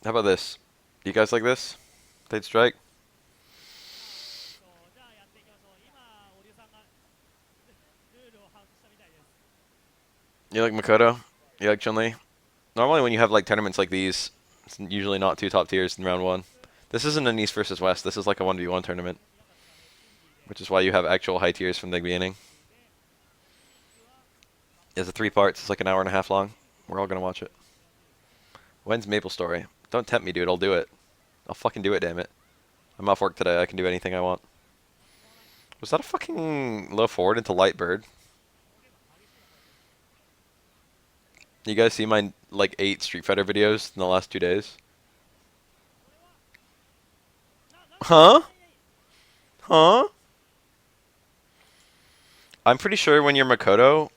How about this? Do you guys like this? They'd strike? You like Makoto? You like Chun-Li? Normally when you have like tournaments like these, it's usually not two top tiers in round one. This isn't an East versus West. This is like a 1v1 tournament, which is why you have actual high tiers from the beginning. It's a 3 parts. It's like an hour and a half long. We're all gonna watch it. When's Maple Story? Don't tempt me, dude. I'll do it. I'll fucking do it, damn it. I'm off work today. I can do anything I want. Was that a fucking low forward into light bird? You guys see my like 8 Street Fighter videos in the last 2 days? Huh? Huh? I'm pretty sure when you're Makoto,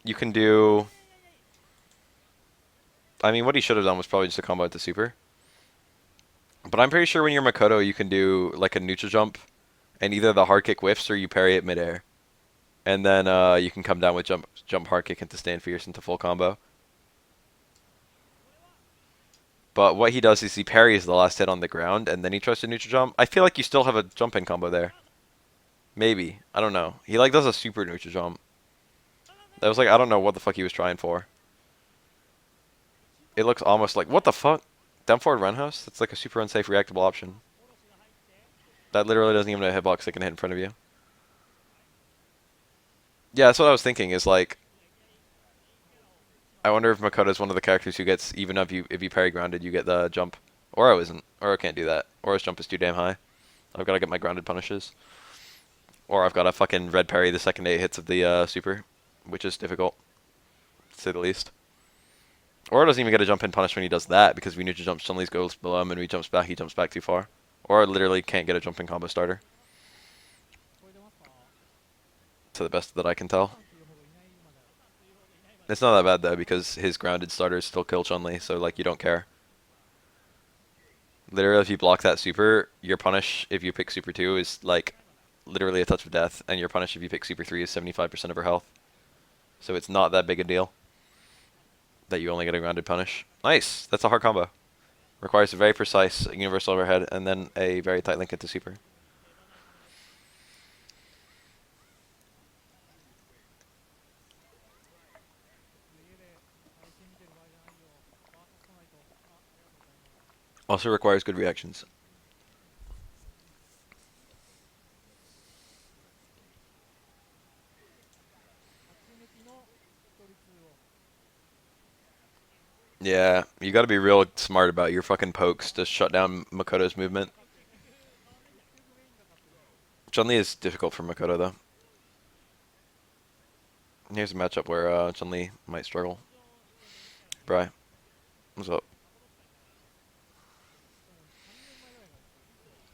you can do. I mean, what he should have done was probably just a combo at the super. But I'm pretty sure when you're Makoto, you can do like a neutral jump, and either the hard kick whiffs or you parry it midair, and then you can come down with jump hard kick into stand fierce into full combo. But what he does is he parries the last hit on the ground, and then he tries to neutral jump. I feel like you still have a jump in combo there. Maybe. I don't know. He like does a super neutral jump. That was like, I don't know what the fuck he was trying for. It looks almost like, what the fuck? Down forward roundhouse? That's like a super unsafe reactable option. That literally doesn't even have a hitbox that can hit in front of you. Yeah, that's what I was thinking is like, I wonder if Makoto is one of the characters who gets, even if you parry grounded, you get the jump. Or I isn't. Or I can't do that. Or his jump is too damn high. I've got to get my grounded punishes. Or I've got to fucking red parry the second 8 hits of the super, which is difficult, to say the least. Or it doesn't even get a jump in punish when he does that, because we neutral jump Chun-Li's goes below him and he jumps back too far. Or I literally can't get a jump in combo starter, to the best that I can tell. It's not that bad though, because his grounded starters still kill Chun-Li, so like you don't care. Literally, if you block that super, your punish if you pick super 2 is like literally a touch of death, and your punish if you pick super 3 is 75% of her health. So it's not that big a deal that you only get a grounded punish. Nice! That's a hard combo. Requires a very precise universal overhead and then a very tight link into super. Also requires good reactions. Yeah, you gotta be real smart about your fucking pokes to shut down Makoto's movement. Chun-Li is difficult for Makoto though. Here's a matchup where Chun-Li might struggle. Bri, what's up?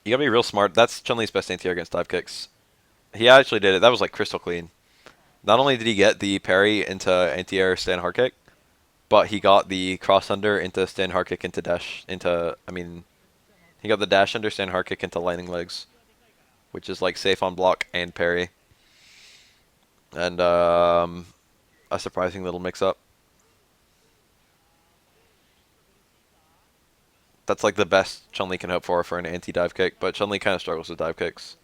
You gotta be real smart. That's Chun-Li's best anti-air against dive kicks. He actually did it. That was like crystal clean. Not only did he get the parry into anti-air stand hard kick, but he got the cross under into stand hard kick into dash into. I mean, he got the dash under stand hard kick into lightning legs, which is like safe on block and parry, and a surprising little mix-up. That's like the best Chun-Li can hope for an anti-dive kick, but Chun-Li kind of struggles with dive kicks.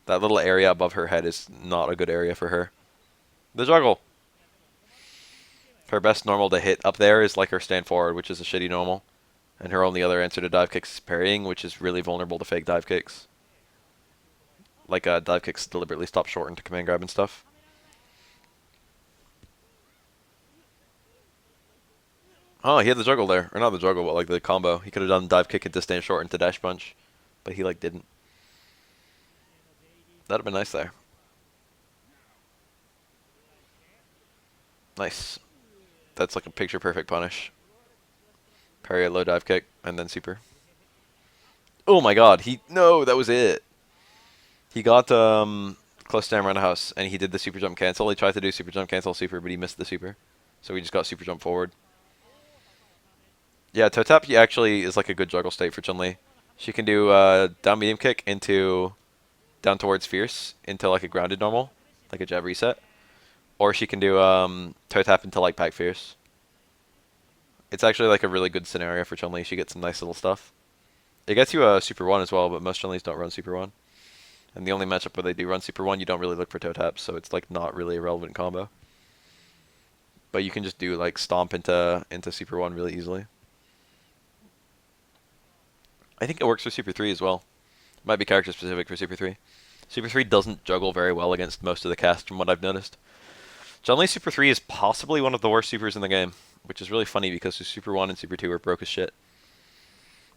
That little area above her head is not a good area for her. The juggle. Her best normal to hit up there is like her stand forward, which is a shitty normal. And her only other answer to dive kicks is parrying, which is really vulnerable to fake dive kicks. Like dive kicks deliberately stop short into command grab and stuff. Oh, he had the juggle there. Or not the juggle, but like the combo. He could have done dive kick into stand short into dash punch. But he like didn't. That'd have been nice there. Nice. That's like a picture perfect punish. Parry a low dive kick and then super. Oh my god, no, that was it. He got close down roundhouse and he did the super jump cancel. He tried to do super jump cancel super, but he missed the super. So he just got super jump forward. Yeah, toe tap actually is like a good juggle state for Chun-Li. She can do down medium kick into down towards fierce into like a grounded normal, like a jab reset. Or she can do toe tap into like back fierce. It's actually like a really good scenario for Chun-Li. She gets some nice little stuff. It gets you a Super 1 as well, but most Chun-Lis don't run Super 1. And the only matchup where they do run Super 1, you don't really look for toe taps, so it's like not really a relevant combo. But you can just do like stomp into Super 1 really easily. I think it works for Super 3 as well. It might be character specific for Super 3. Super 3 doesn't juggle very well against most of the cast from what I've noticed. Chun-Li Super 3 is possibly one of the worst supers in the game, which is really funny because Super 1 and Super 2 are broke as shit.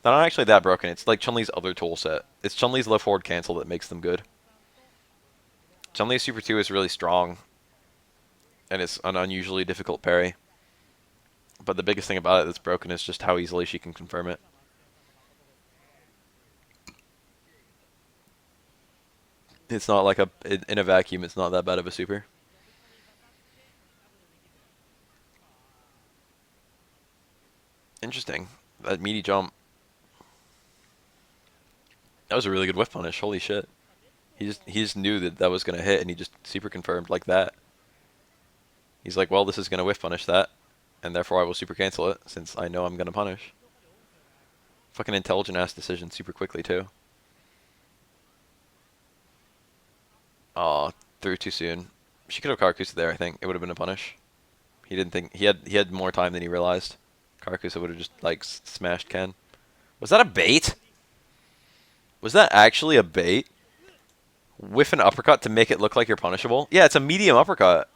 They're not actually that broken, it's like Chun-Li's other tool set. It's Chun-Li's low forward cancel that makes them good. Chun-Li Super 2 is really strong, and it's an unusually difficult parry. But the biggest thing about it that's broken is just how easily she can confirm it. It's not like in a vacuum, it's not that bad of a super. Interesting. That meaty jump. That was a really good whiff punish. Holy shit. He just knew that that was going to hit, and he just super confirmed like that. He's like, well, this is going to whiff punish that, and therefore I will super cancel it, since I know I'm going to punish. Fucking intelligent ass decision super quickly, too. Aw, threw too soon. She could have karakusa there, I think. It would have been a punish. He didn't think he had more time than he realized. Karakusa would have just like smashed Ken. Was that a bait? Was that actually a bait? Whiff an uppercut to make it look like you're punishable? Yeah, it's a medium uppercut.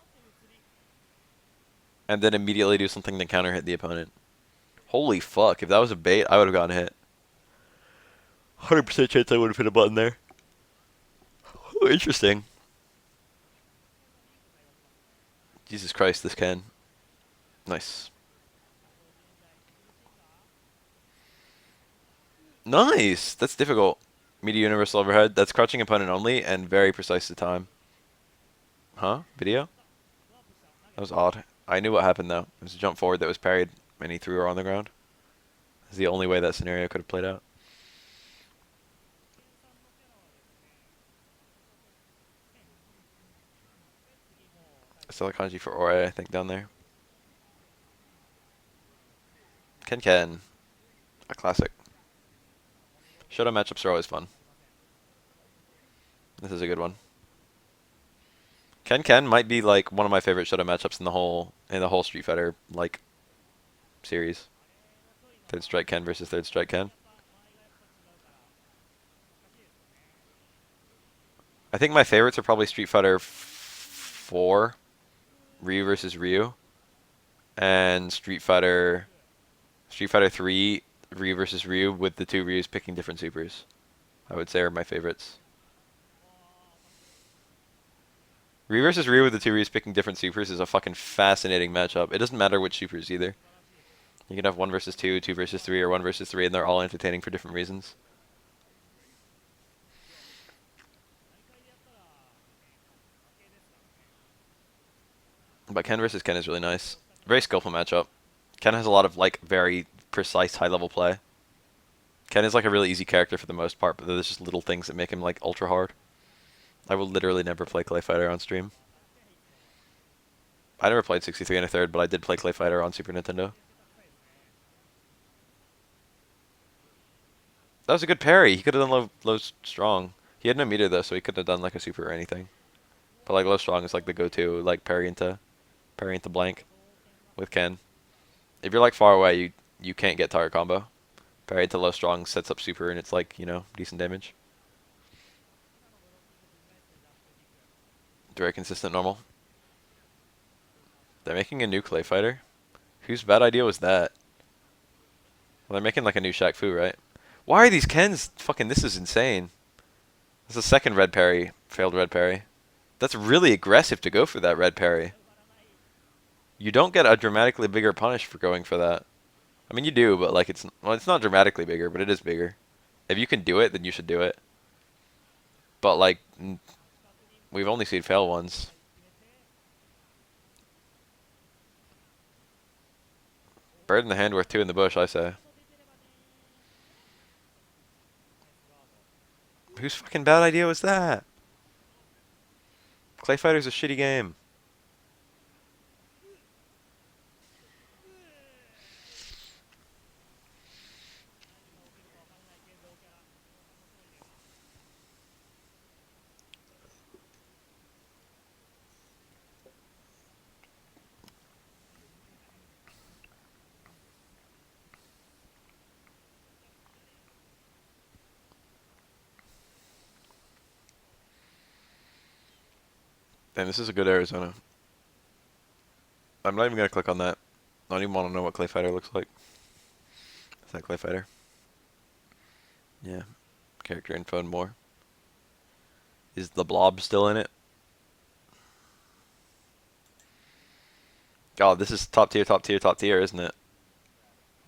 And then immediately do something to counter hit the opponent. Holy fuck, if that was a bait, I would have gotten hit. 100% chance I would have hit a button there. Oh, interesting. Jesus Christ, this Ken. Nice. Nice! That's difficult. Media universal overhead. That's crouching opponent only and very precise to time. Huh? Video? That was odd. I knew what happened though. It was a jump forward that was parried and he threw her on the ground. That's the only way that scenario could have played out. Still a kanji for Ore, I think, down there. Ken Ken. A classic. Shoto matchups are always fun. This is a good one. Ken Ken might be like one of my favorite Shoto matchups in the whole Street Fighter like series. Third Strike Ken versus Third Strike Ken. I think my favorites are probably Street Fighter 4, Ryu versus Ryu, and Street Fighter 3, Ryu versus Ryu with the two Ryus picking different supers. I would say are my favorites. Ryu versus Ryu with the two Ryus picking different supers is a fucking fascinating matchup. It doesn't matter which supers either. You can have 1 versus 2, 2 versus 3, or 1 versus 3, and they're all entertaining for different reasons. But Ken versus Ken is really nice. Very skillful matchup. Ken has a lot of like very precise high level play. Ken is like a really easy character for the most part, but there's just little things that make him like ultra hard. I will literally never play Clay Fighter on stream. I never played 63 and a third, but I did play Clay Fighter on Super Nintendo. That was a good parry. He could have done low strong. He had no meter though, so he couldn't have done like a super or anything. But like low strong is like the go-to, like parry into blank with Ken. If you're like far away, you can't get target combo. Parry into low strong sets up super, and it's like, you know, decent damage. Very consistent normal. They're making a new Clay Fighter? Whose bad idea was that? Well, they're making like a new Shaq Fu, right? Why are these Kens fucking, this is insane. This is a second red parry, failed red parry. That's really aggressive to go for that red parry. You don't get a dramatically bigger punish for going for that. I mean, you do, but like it's not dramatically bigger, but it is bigger. If you can do it, then you should do it. But like, we've only seen fail ones. Bird in the hand worth 2 in the bush, I say. Whose fucking bad idea was that? Clay Fighter's a shitty game. Damn, this is a good Arizona. I'm not even gonna click on that. I don't even want to know what Clay Fighter looks like. Is that Clay Fighter? Yeah. Character info and more. Is the blob still in it? God, this is top tier, top tier, top tier, isn't it?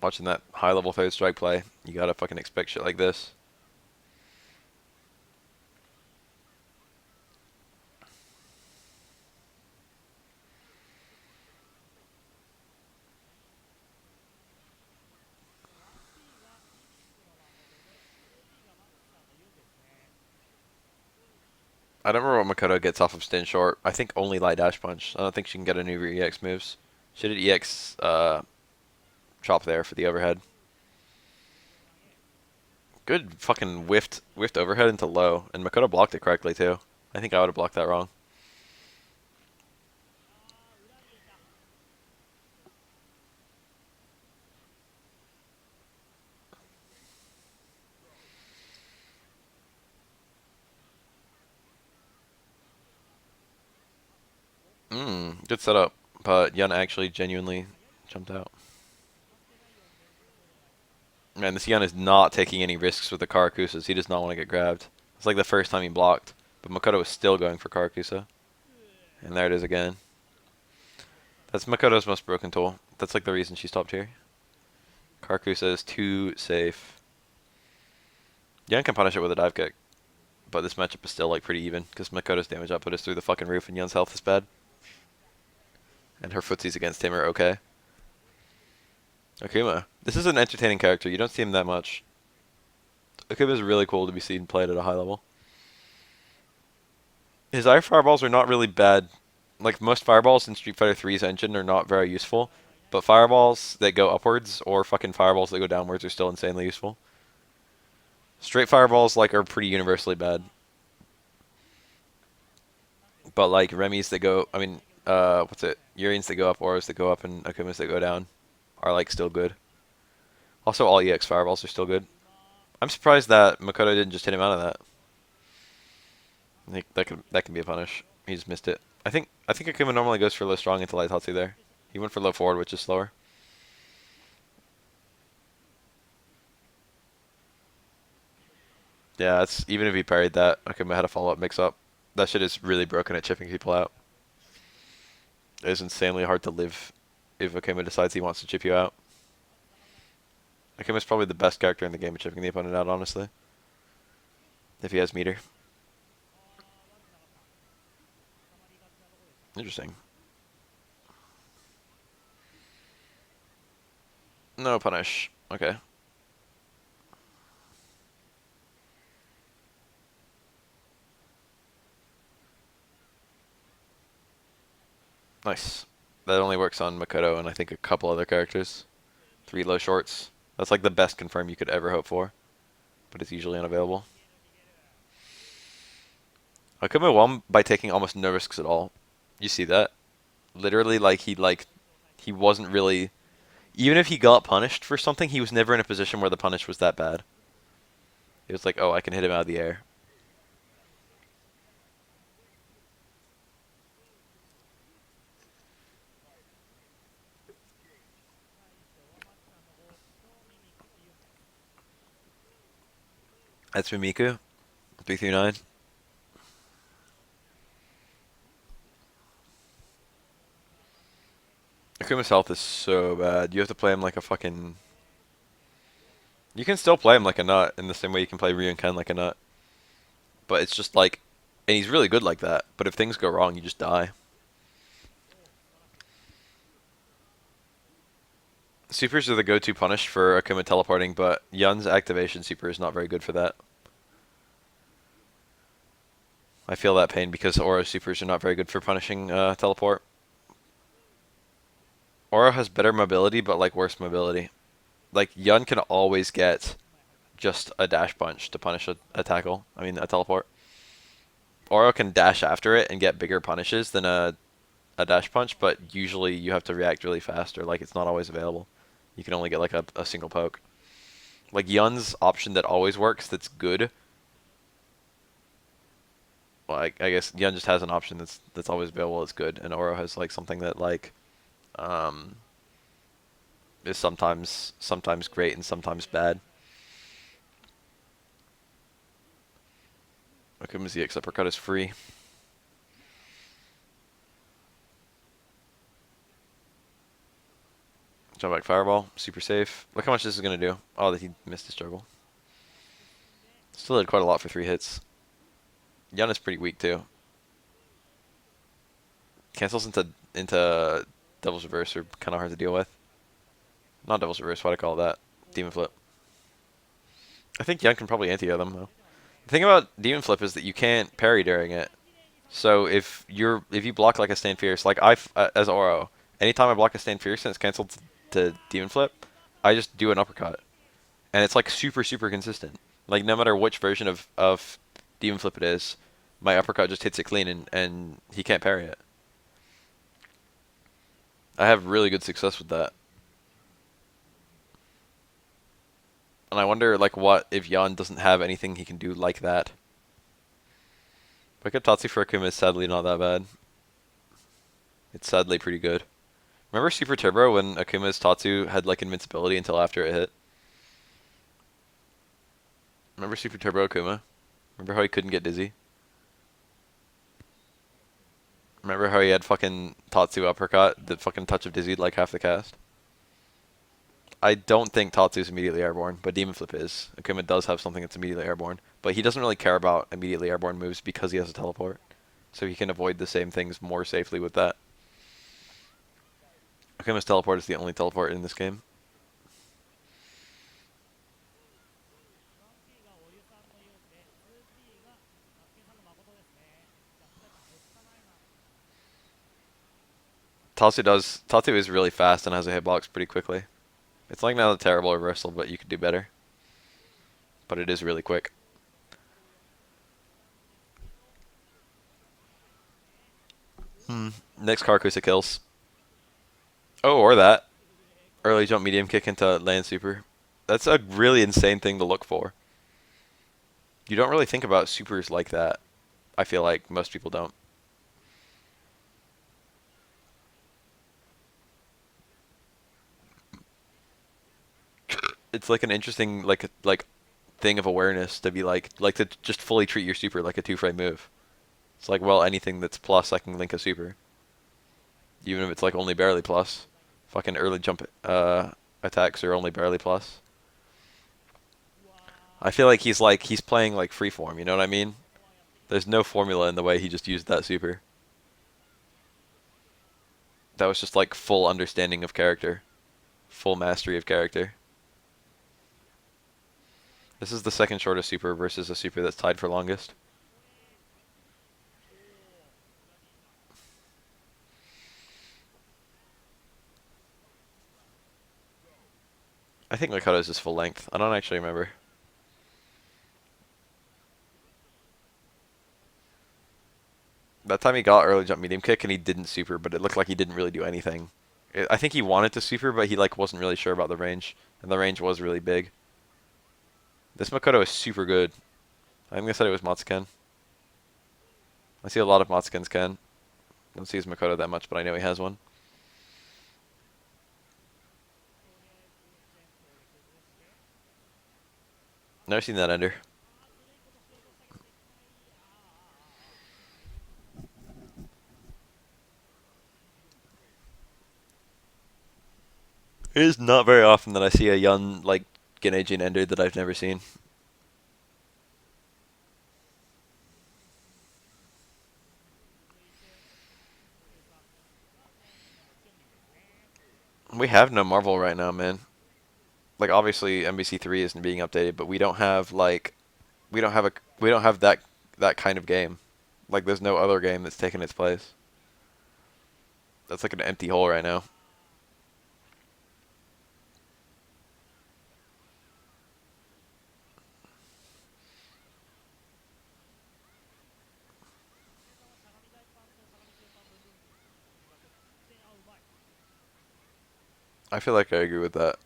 Watching that high level third strike play, you gotta fucking expect shit like this. I don't remember what Makoto gets off of stand short. I think only light dash punch. I don't think she can get any of her EX moves. She did EX chop there for the overhead. Good fucking whiffed overhead into low, and Makoto blocked it correctly too. I think I would have blocked that wrong. Good setup, but Yun actually genuinely jumped out. Man, this Yun is not taking any risks with the Karakusas. He does not want to get grabbed. It's like the first time he blocked, but Makoto was still going for Karakusa. And there it is again. That's Makoto's most broken tool. That's like the reason she stopped here. Karakusa is too safe. Yun can punish it with a dive kick, but this matchup is still like pretty even because Makoto's damage output is through the fucking roof and Yun's health is bad. And her footsies against him are okay. Akuma. This is an entertaining character. You don't see him that much. Akuma is really cool to be seen played at a high level. His air fireballs are not really bad. Like most fireballs in Street Fighter 3's engine are not very useful, but fireballs that go upwards or fucking fireballs that go downwards are still insanely useful. Straight fireballs like are pretty universally bad, but like Remy's that go, I mean, what's it? Urians that go up, Auras that go up, and Akumas that go down are like still good. Also, all EX fireballs are still good. I'm surprised that Makoto didn't just hit him out of that. I think that can be a punish. He just missed it. I think Akuma normally goes for low strong into light Tatsu there. He went for low forward, which is slower. Yeah, it's even if he parried that, Akuma had a follow up mix up. That shit is really broken at chipping people out. It is insanely hard to live if Akuma decides he wants to chip you out. Akuma's probably the best character in the game at chipping the opponent out, honestly. If he has meter. Interesting. No punish. Okay. Nice. That only works on Makoto and I think a couple other characters. 3 low shorts. That's like the best confirm you could ever hope for, but it's usually unavailable. Akuma won by taking almost no risks at all. You see that? Literally, he wasn't really. Even if he got punished for something, he was never in a position where the punish was that bad. It was like, oh, I can hit him out of the air. That's for Miku. 339. Akuma's health is so bad. You have to play him like a fucking. You can still play him like a nut in the same way you can play Ryu and Ken like a nut. But it's just like. And he's really good like that. But if things go wrong, you just die. Supers are the go-to punish for Akuma teleporting, but Yun's activation super is not very good for that. I feel that pain because Aura supers are not very good for punishing teleport. Aura has better mobility, but like worse mobility. Like Yun can always get just a dash punch to punish a tackle. I mean a teleport. Aura can dash after it and get bigger punishes than a dash punch, but usually you have to react really fast or like it's not always available. You can only get like a single poke. Like Yun's option that always works, that's good. Well, I guess Yun just has an option that's always available. It's good, and Oro has like something that like um, is sometimes great and sometimes bad. Akuma's EX uppercut is free. Jump back fireball, super safe. Look how much this is gonna do. Oh, that he missed his juggle. Still did quite a lot for 3 hits. Yun is pretty weak too. Cancels into Devil's Reverse are kind of hard to deal with. Not Devil's Reverse, why'd I call that? Demon Flip. I think Yun can probably anti-air them though. The thing about Demon Flip is that you can't parry during it. So if you block like a Stand Fierce, like as Oro, anytime I block a Stand Fierce and it's canceled to Demon Flip, I just do an uppercut, and it's like super consistent. Like no matter which version of Demon Flip it is, my uppercut just hits it clean and he can't parry it. I have really good success with that. And I wonder like what if Yun doesn't have anything he can do like that. Wake up Tatsu for Akuma is sadly not that bad. It's sadly pretty good. Remember Super Turbo when Akuma's Tatsu had like invincibility until after it hit? Remember Super Turbo Akuma? Remember how he couldn't get dizzy? Remember how he had fucking Tatsu uppercut, the fucking touch of dizzy like half the cast? I don't think Tatsu's immediately airborne, but Demon Flip is. Akuma does have something that's immediately airborne, but he doesn't really care about immediately airborne moves because he has a teleport. So he can avoid the same things more safely with that. Akuma's teleport is the only teleport in this game. Tatsu is really fast and has a hitbox pretty quickly. It's like not a terrible reversal, but you could do better. But it is really quick. Next karakusa kills. Oh, or that. Early jump medium kick into land super. That's a really insane thing to look for. You don't really think about supers like that. I feel like most people don't. It's like an interesting like thing of awareness to be like to just fully treat your super like a two-frame move. It's like, well, anything that's plus I can link a super. Even if it's like only barely plus. Fucking early jump attacks are only barely plus. I feel like he's playing like freeform, you know what I mean? There's no formula in the way he just used that super. That was just like full understanding of character. Full mastery of character. This is the second shortest super versus a super that's tied for longest. I think Makoto's is full length. I don't actually remember. That time he got early jump medium kick and he didn't super, but it looked like he didn't really do anything. I think he wanted to super, but he like wasn't really sure about the range, and the range was really big. This Makoto is super good. I think they said it was Matsuken. I see a lot of Matsukens Ken. Don't see his Makoto that much, but I know he has one. Never seen that ender. It is not very often that I see a young like Genejin ender that I've never seen. We have no Marvel right now, man. Like obviously MBC3 isn't being updated, but we don't have like we don't have that kind of game. Like there's no other game that's taken its place. That's like an empty hole right now. I feel like I agree with that.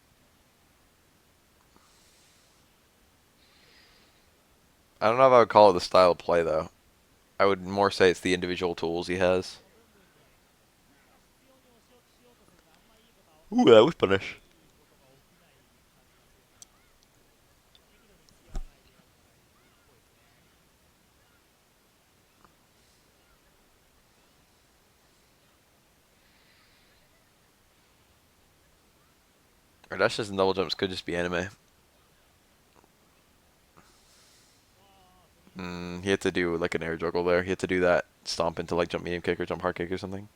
I don't know if I would call it the style of play though. I would more say it's the individual tools he has. Ooh, that was punish. Or dashes and double jumps could just be anime. He had to do like an air juggle there. He had to do that stomp into like jump medium kick or jump hard kick or something.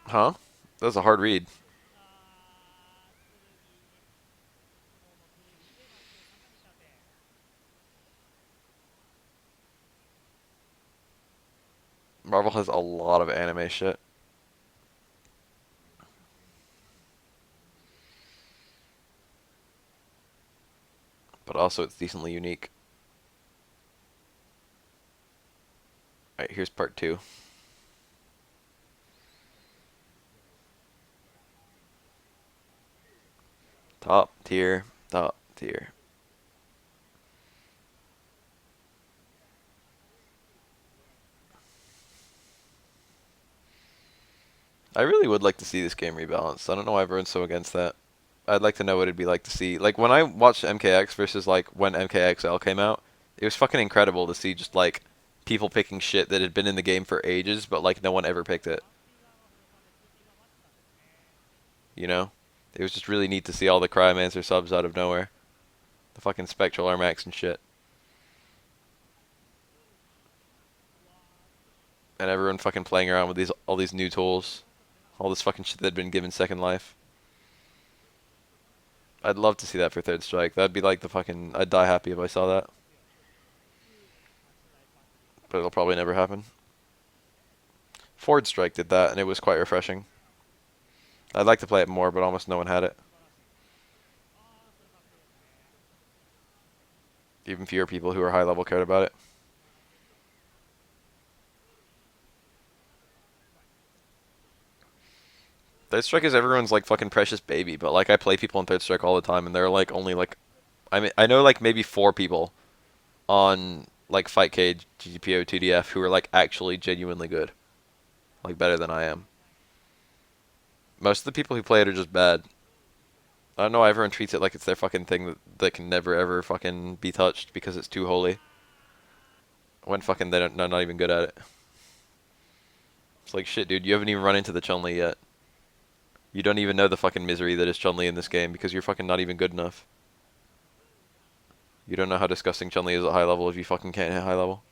Huh? That was a hard read. Marvel has a lot of anime shit. But also it's decently unique. Alright, here's part two. Top tier, top tier. I really would like to see this game rebalanced. I don't know why everyone's so against that. I'd like to know what it'd be like to see. Like, when I watched MKX versus, like, when MKXL came out, it was fucking incredible to see just, like, people picking shit that had been in the game for ages, but, like, no one ever picked it. You know? It was just really neat to see all the Cryomancer subs out of nowhere. The fucking Spectral Armax and shit. And everyone fucking playing around with all these new tools. All this fucking shit that had been given Second Life. I'd love to see that for Third Strike. That'd be like the fucking... I'd die happy if I saw that. But it'll probably never happen. Ford Strike did that, and it was quite refreshing. I'd like to play it more, but almost no one had it. Even fewer people who are high level cared about it. Third Strike is everyone's like fucking precious baby, but like I play people in Third Strike all the time, and they're like only like... I mean, I know like maybe 4 people on like Fight Cage, GGPO, TDF who are like actually genuinely good. Like better than I am. Most of the people who play it are just bad. I don't know why everyone treats it like it's their fucking thing that can never ever fucking be touched because it's too holy. When fucking they're not even good at it. It's like, shit, dude, you haven't even run into the Chun-Li yet. You don't even know the fucking misery that is Chun-Li in this game because you're fucking not even good enough. You don't know how disgusting Chun-Li is at high level if you fucking can't hit high level.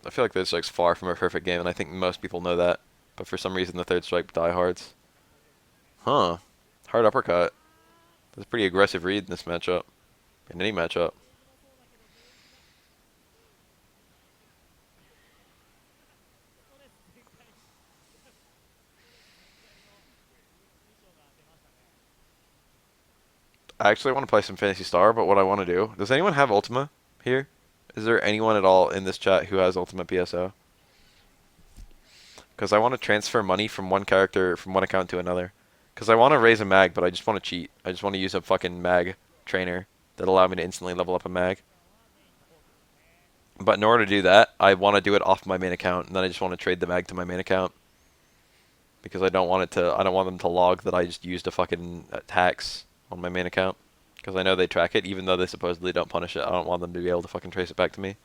I feel like Third Strike's far from a perfect game, and I think most people know that. But for some reason, the Third Strike diehards. Huh. Hard uppercut. That's a pretty aggressive read in this matchup. In any matchup. I actually want to play some Fantasy Star, but what I want to do... Does anyone have Ultima here? Is there anyone at all in this chat who has Ultima PSO? Because I want to transfer money from one character, from one account to another. Because I want to raise a mag, but I just want to cheat. I just want to use a fucking mag trainer that allow me to instantly level up a mag. But in order to do that, I want to do it off my main account, and then I just want to trade the mag to my main account. Because I don't want it to, I don't want them to log that I just used a fucking tax on my main account. Because I know they track it, even though they supposedly don't punish it. I don't want them to be able to fucking trace it back to me.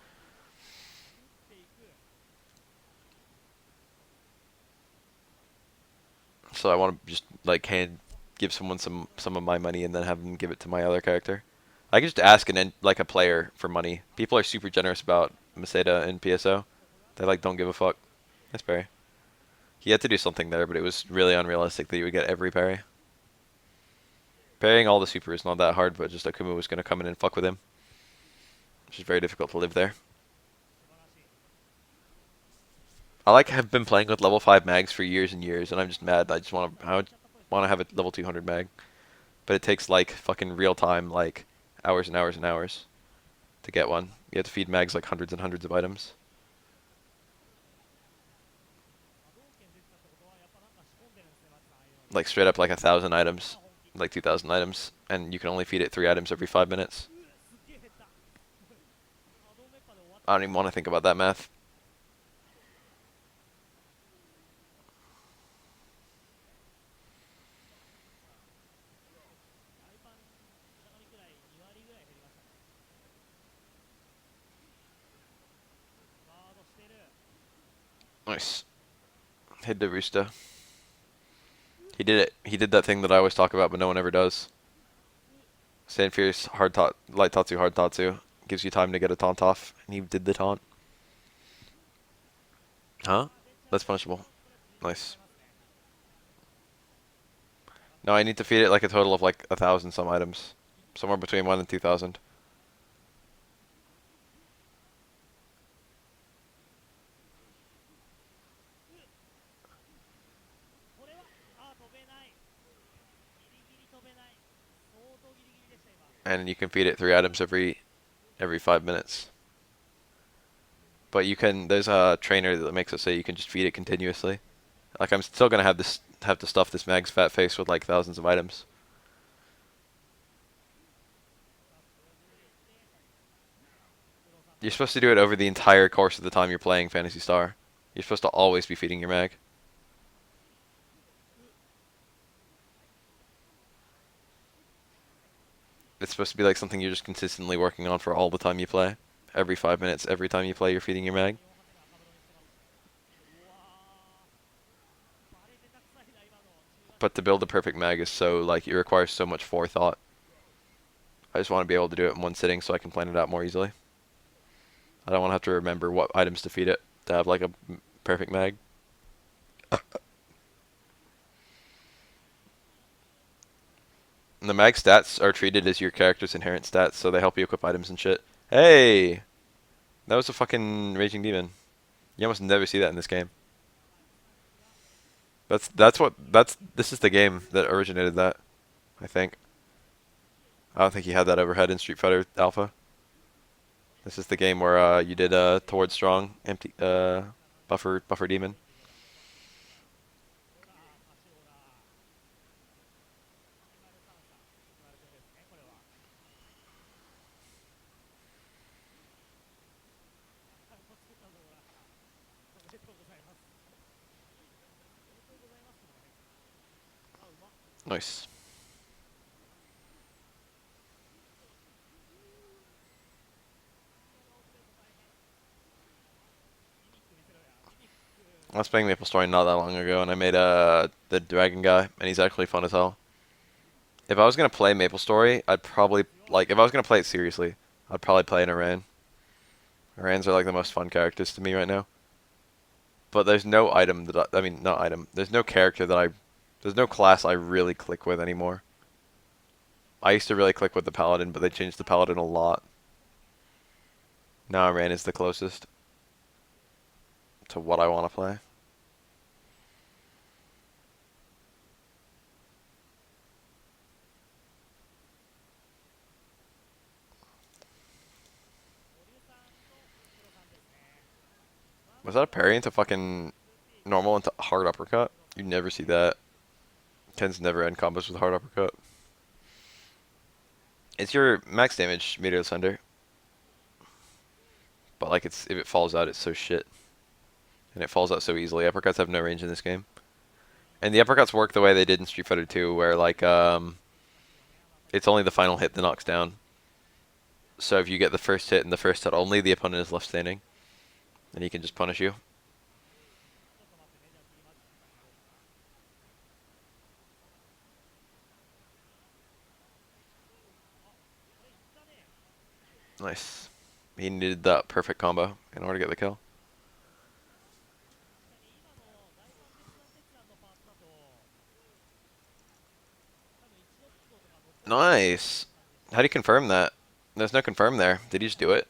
So I want to just like give someone some of my money and then have them give it to my other character. I could just ask like a player for money. People are super generous about Maseda and PSO. They like don't give a fuck. That's Barry. He had to do something there, but it was really unrealistic that he would get every parry. Parrying all the super is not that hard, but just Akuma was gonna come in and fuck with him, which is very difficult to live there. I like have been playing with level 5 mags for years and years, and I'm just mad. I just want to. want to have a level 200 mag, but it takes like fucking real time, like hours and hours and hours to get one. You have to feed mags like hundreds and hundreds of items. Like straight up like 1,000 items, like 2,000 items, and you can only feed it 3 items every 5 minutes. I don't even want to think about that math. Nice. Hit the Rooster. He did it. He did that thing that I always talk about, but no one ever does. Stand Fierce, light Tatsu, hard Tatsu. Gives you time to get a taunt off, and he did the taunt. Huh? That's punishable. Nice. No, I need to feed it like a total of like 1,000 some items. Somewhere between 1 and 2,000. And you can feed it 3 items every 5 minutes. But you can, there's a trainer that makes it so you can just feed it continuously. Like I'm still gonna have to stuff this mag's fat face with like thousands of items. You're supposed to do it over the entire course of the time you're playing Phantasy Star. You're supposed to always be feeding your mag. It's supposed to be like something you're just consistently working on for all the time you play. Every 5 minutes, every time you play, you're feeding your mag. But to build a perfect mag is so, like, it requires so much forethought. I just want to be able to do it in one sitting so I can plan it out more easily. I don't want to have to remember what items to feed it to have, like, a perfect mag. And the mag stats are treated as your character's inherent stats, so they help you equip items and shit. Hey! That was a fucking Raging Demon. You almost never see that in this game. This is the game that originated that, I think. I don't think he had that overhead in Street Fighter Alpha. This is the game where you did towards strong empty buffer demon. Nice. I was playing Maple Story not that long ago, and I made the dragon guy, and he's actually fun as hell. If I was gonna play Maple Story, I'd probably like if I was gonna play it seriously, I'd probably play an Iran. Irans are like the most fun characters to me right now. But there's no item that I mean, not item. There's no character that there's no class I really click with anymore. I used to really click with the Paladin, but they changed the Paladin a lot. Now Iran is the closest to what I want to play. Was that a parry into fucking normal into hard uppercut? You never see that. Tends to never end combos with hard uppercut. It's your max damage meter sender. But like if it falls out, it's so shit. And it falls out so easily. Uppercuts have no range in this game. And the uppercuts work the way they did in Street Fighter 2, where like it's only the final hit that knocks down. So if you get the first hit and the first hit only, the opponent is left standing. And he can just punish you. Nice. He needed that perfect combo in order to get the kill. Nice. How do you confirm that? There's no confirm there. Did he just do it?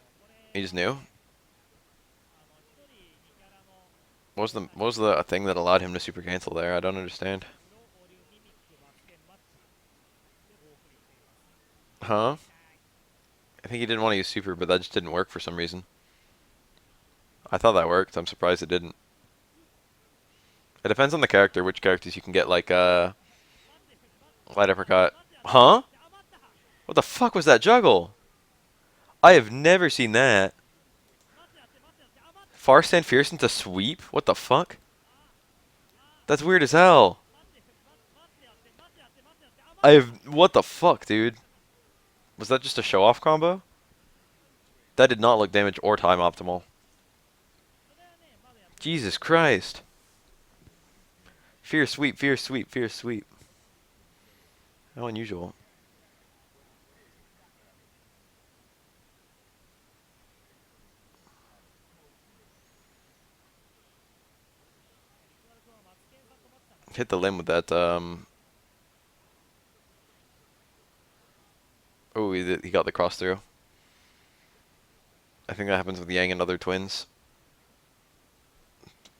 He just knew? What was the thing that allowed him to super cancel there? I don't understand. Huh? I think he didn't want to use super, but that just didn't work for some reason. I thought that worked. I'm surprised it didn't. It depends on the character, which characters you can get, like, light uppercut. Huh? What the fuck was that juggle? I have never seen that. Far stand fierce into sweep? What the fuck? That's weird as hell. I have. What the fuck, dude? Was that just a show off combo? That did not look damage or time optimal. Jesus Christ. Fierce sweep, fierce sweep, fierce sweep. How unusual. Hit the limb with that, Oh, he got the cross through. I think that happens with Yang and other twins.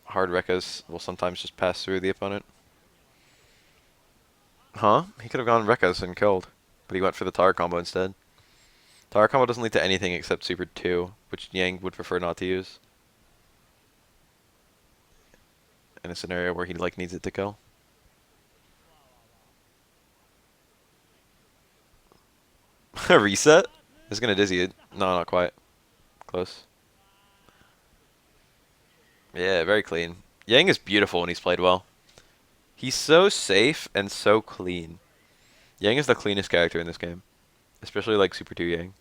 Hard Rekkas will sometimes just pass through the opponent. Huh? He could have gone Rekkas and killed, but he went for the Tower combo instead. Tower combo doesn't lead to anything except Super 2, which Yang would prefer not to use. In a scenario where he like needs it to kill. A reset? It's gonna dizzy it. No, not quite. Close. Yeah, very clean. Yang is beautiful when he's played well. He's so safe and so clean. Yang is the cleanest character in this game. Especially like Super 2 Yang.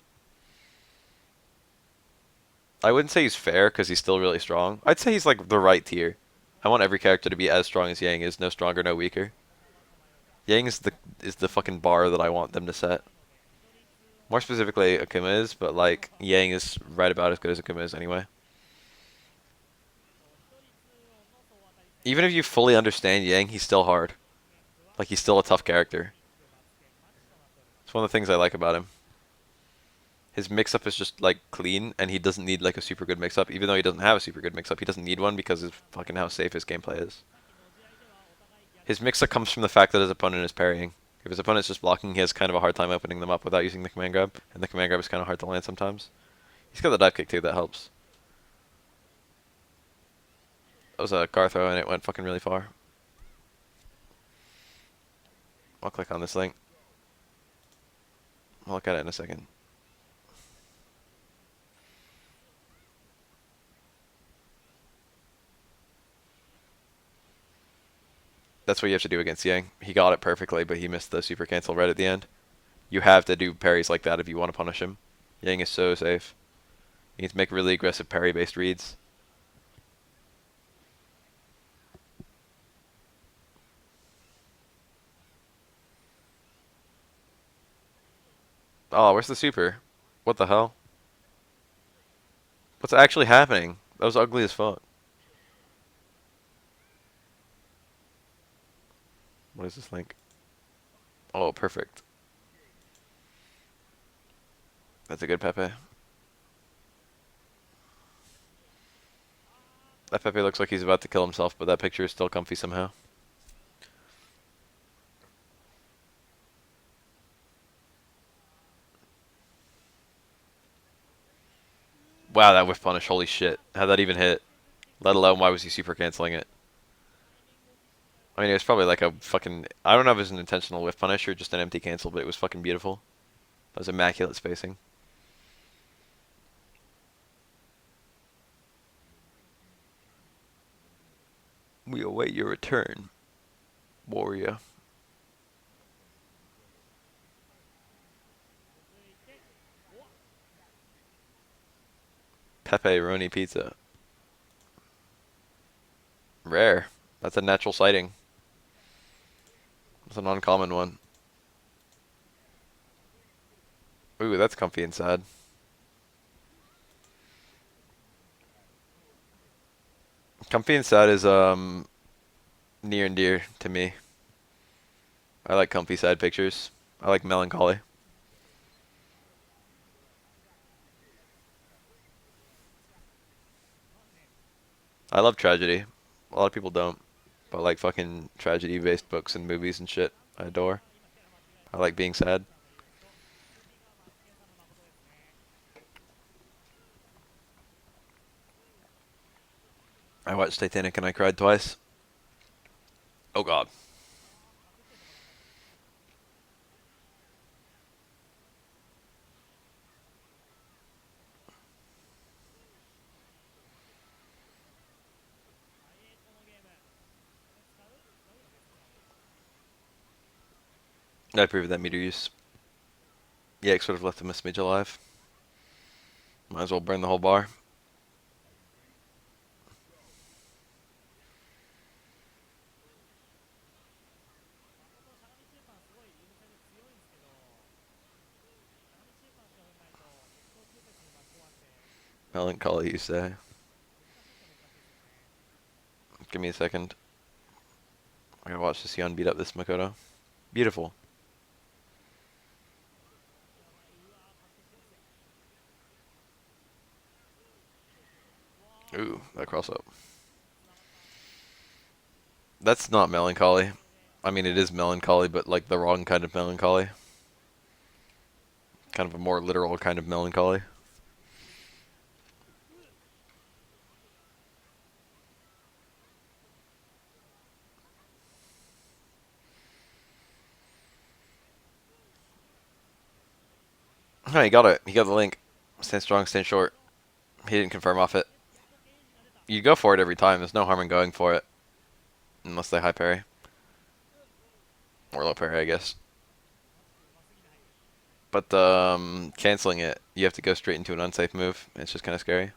I wouldn't say he's fair because he's still really strong. I'd say he's like the right tier. I want every character to be as strong as Yang is, no stronger, no weaker. Yang is the fucking bar that I want them to set. More specifically, Akuma is, but like Yang is right about as good as Akuma is anyway. Even if you fully understand Yang, he's still hard. Like he's still a tough character. It's one of the things I like about him. His mix-up is just like clean, and he doesn't need like a super good mix-up. Even though he doesn't have a super good mix-up, he doesn't need one because of fucking how safe his gameplay is. His mix-up comes from the fact that his opponent is parrying. If his opponent's just blocking, he has kind of a hard time opening them up without using the command grab, and the command grab is kind of hard to land sometimes. He's got the dive kick too, that helps. That was a car throw, and it went fucking really far. I'll click on this link. I'll look at it in a second. That's what you have to do against Yang. He got it perfectly, but he missed the super cancel right at the end. You have to do parries like that if you want to punish him. Yang is so safe. You need to make really aggressive parry-based reads. Oh, where's the super? What the hell? What's actually happening? That was ugly as fuck. What is this link? Oh, perfect. That's a good Pepe. That Pepe looks like he's about to kill himself, but that picture is still comfy somehow. Wow, that whiff punish, holy shit. How'd that even hit? Let alone why was he super canceling it? I mean, it was probably like a fucking... I don't know if it was an intentional whiff punish or just an empty cancel, but it was fucking beautiful. That was immaculate spacing. We await your return, warrior. Pepperoni pizza. Rare. That's a natural sighting. It's an uncommon one. Ooh, that's comfy inside. Comfy inside is near and dear to me. I like comfy side pictures. I like melancholy. I love tragedy. A lot of people don't. But I like fucking tragedy based books and movies and shit. I adore. I like being sad. I watched Titanic and I cried twice. Oh god. I approve of that meter use. Yeah, sort of left him a smidge alive. Might as well burn the whole bar. Melancholy, you say? Give me a second. I gotta watch this Yun beat up this Makoto. Beautiful. Ooh, that cross up. That's not melancholy. I mean, it is melancholy, but like the wrong kind of melancholy. Kind of a more literal kind of melancholy. Oh, he got it. He got the link. Stand strong, stand short. He didn't confirm off it. You go for it every time. There's no harm in going for it. Unless they high parry. Or low parry, I guess. But canceling it, you have to go straight into an unsafe move. It's just kind of scary.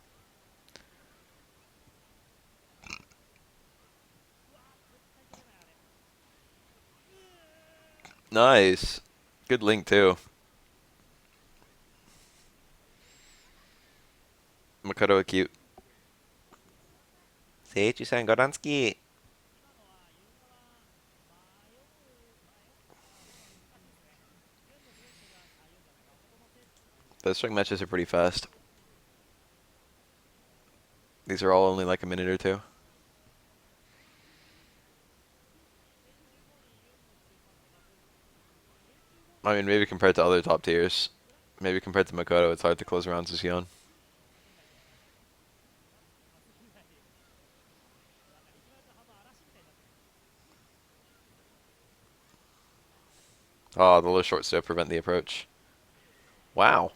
Nice. Good link, too. Makoto acute. Seiichi-san Godansky. The string matches are pretty fast. These are all only like a minute or two. I mean, maybe compared to other top tiers. Maybe compared to Makoto, it's hard to close rounds as Yun. Oh, the low short step prevent the approach. Wow.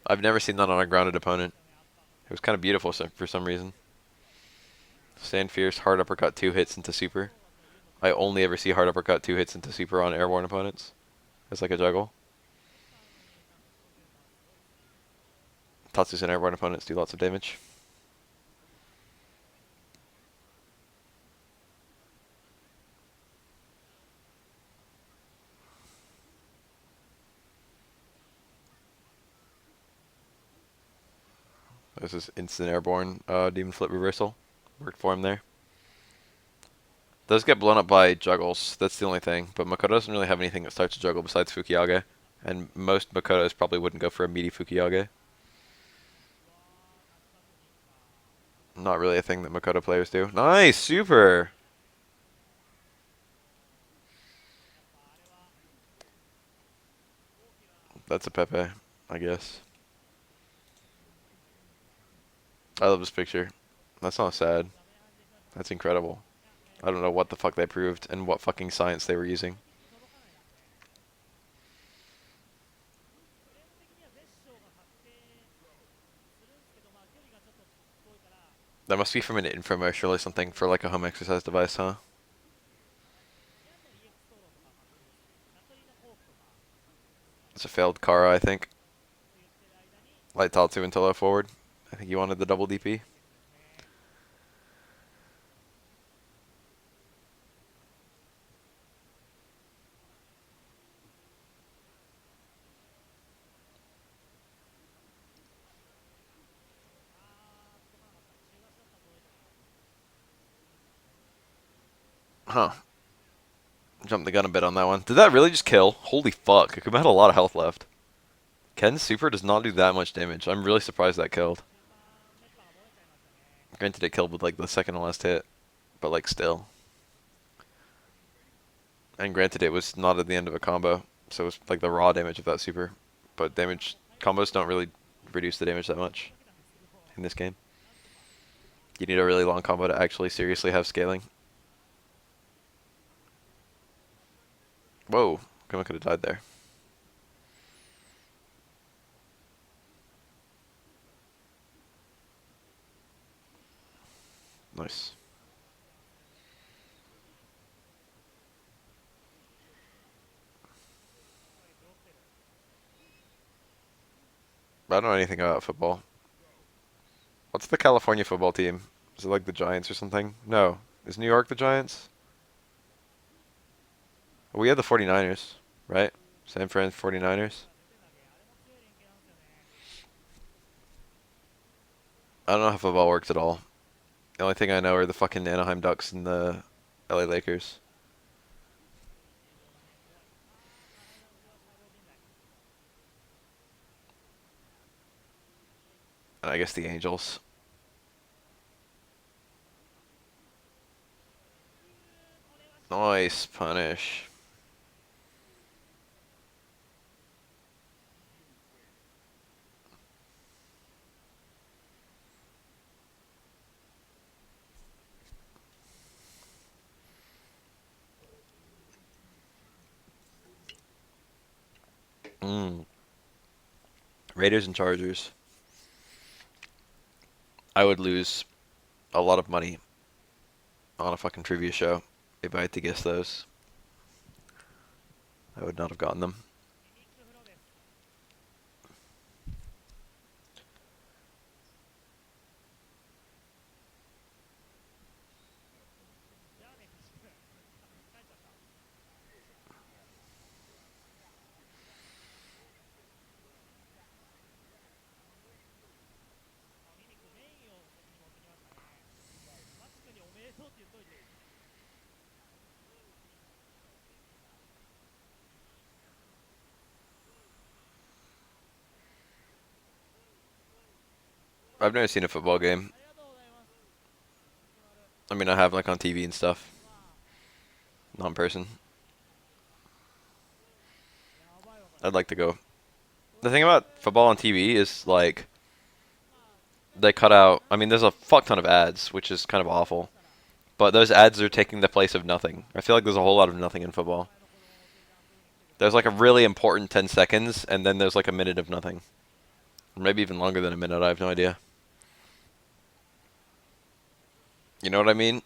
I've never seen that on a grounded opponent. It was kind of beautiful for some reason. Stand fierce, hard uppercut, 2 hits into super. I only ever see hard uppercut, 2 hits into super on airborne opponents. It's like a juggle. Tatsu's and airborne opponents do lots of damage. This is instant airborne demon flip reversal. Worked for him there. Does get blown up by juggles. That's the only thing. But Makoto doesn't really have anything that starts a juggle besides Fukiyage. And most Makotos probably wouldn't go for a meaty Fukiyage. Not really a thing that Makoto players do. Nice! Super! That's a Pepe, I guess. I love this picture. That's not sad. That's incredible. I don't know what the fuck they proved and what fucking science they were using. That must be from an infomercial or something for like a home exercise device, huh? It's a failed Kara, I think. Light Tatsu until low forward. I think he wanted the double DP. Huh. Jumped the gun a bit on that one. Did that really just kill? Holy fuck. Akuma had a lot of health left. Ken's super does not do that much damage. I'm really surprised that killed. Granted it killed with like the second to last hit, but like still. And granted it was not at the end of a combo, so it was like the raw damage of that super. But damage combos don't really reduce the damage that much in this game. You need a really long combo to actually seriously have scaling. Whoa, Akuma could have died there. Nice. I don't know anything about football. What's the California football team? Is it like the Giants or something? No. Is New York the Giants? We have the 49ers, right? San Fran 49ers. I don't know how football works at all. The only thing I know are the fucking Anaheim Ducks and the LA Lakers. And I guess the Angels. Nice punish. Mm. Raiders and Chargers. I would lose a lot of money on a fucking trivia show if I had to guess those. I would not have gotten them. I've never seen a football game. I mean, I have like on TV and stuff, not in person. I'd like to go. The thing about football on TV is like they cut out. I mean, there's a fuck ton of ads, which is kind of awful. But those ads are taking the place of nothing. I feel like there's a whole lot of nothing in football. There's like a really important 10 seconds, and then there's like a minute of nothing. Maybe even longer than a minute, I have no idea. You know what I mean?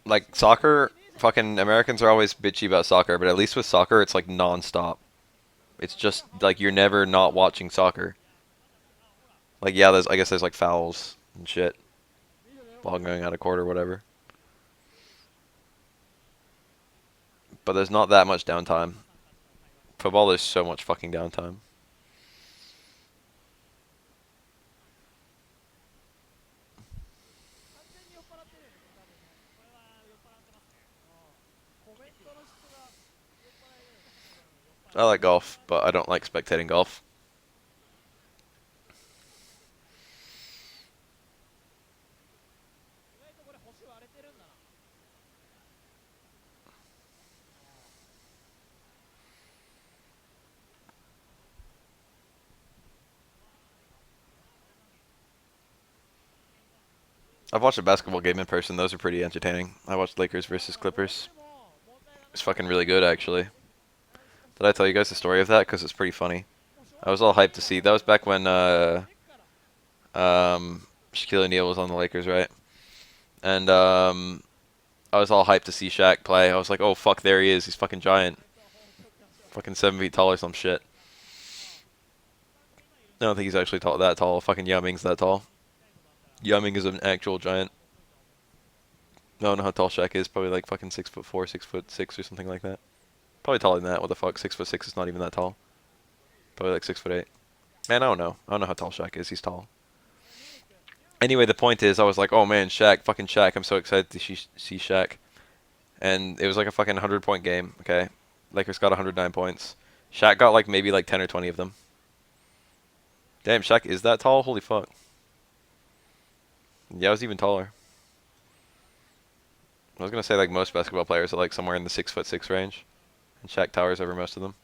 Like soccer, fucking Americans are always bitchy about soccer, but at least with soccer, it's like non-stop. It's just like you're never not watching soccer. Like yeah, I guess there's like fouls and shit, ball going out of court or whatever. But there's not that much downtime. Football, there's so much fucking downtime. I like golf, but I don't like spectating golf. I've watched a basketball game in person. Those are pretty entertaining. I watched Lakers versus Clippers. It's fucking really good, actually. Did I tell you guys the story of that? Because it's pretty funny. I was all hyped to see. That was back when Shaquille O'Neal was on the Lakers, right? And I was all hyped to see Shaq play. I was like, oh fuck, there he is. He's fucking giant. Fucking 7 feet tall or some shit. I don't think he's actually that tall. Fucking Yao Ming's that tall. Yao Ming is an actual giant. I don't know how tall Shaq is. Probably like fucking 6'4", 6'6" or something like that. Probably taller than that. What the fuck? 6'6" is not even that tall. Probably like 6'8". Man, I don't know. I don't know how tall Shaq is. He's tall. Anyway, the point is, I was like, oh man, Shaq, fucking Shaq. I'm so excited to see Shaq. And it was like a fucking 100-point game. Okay, Lakers got 109 points. Shaq got like maybe like 10 or 20 of them. Damn, Shaq is that tall? Holy fuck. Yeah, I was even taller. I was gonna say like most basketball players are like somewhere in the 6'6" range, and Shaq towers over most of them.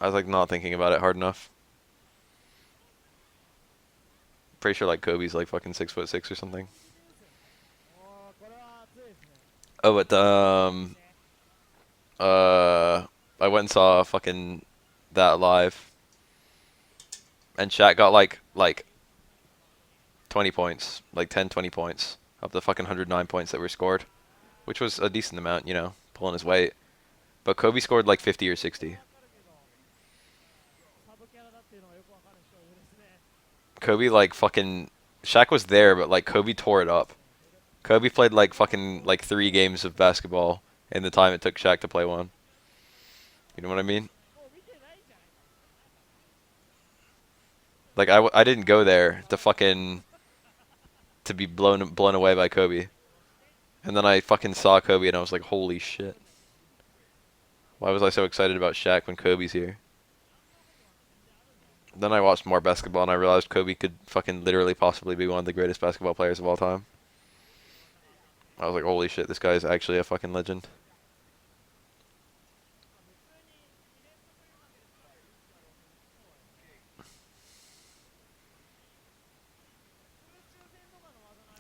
I was like not thinking about it hard enough. Pretty sure like Kobe's like fucking 6'6" or something. Oh, but uh, I went and saw fucking that live, and Shaq got like 20 points, like 10, 20 points of the fucking 109 points that were scored, which was a decent amount, you know, pulling his weight. But Kobe scored like 50 or 60. Kobe like fucking Shaq was there, but like Kobe tore it up. Kobe played like fucking like 3 games of basketball in the time it took Shaq to play one. You know what I mean? Like I didn't go there to fucking to be blown away by Kobe. And then I fucking saw Kobe and I was like, holy shit. Why was I so excited about Shaq when Kobe's here? Then I watched more basketball and I realized Kobe could fucking literally possibly be one of the greatest basketball players of all time. I was like, holy shit, this guy is actually a fucking legend.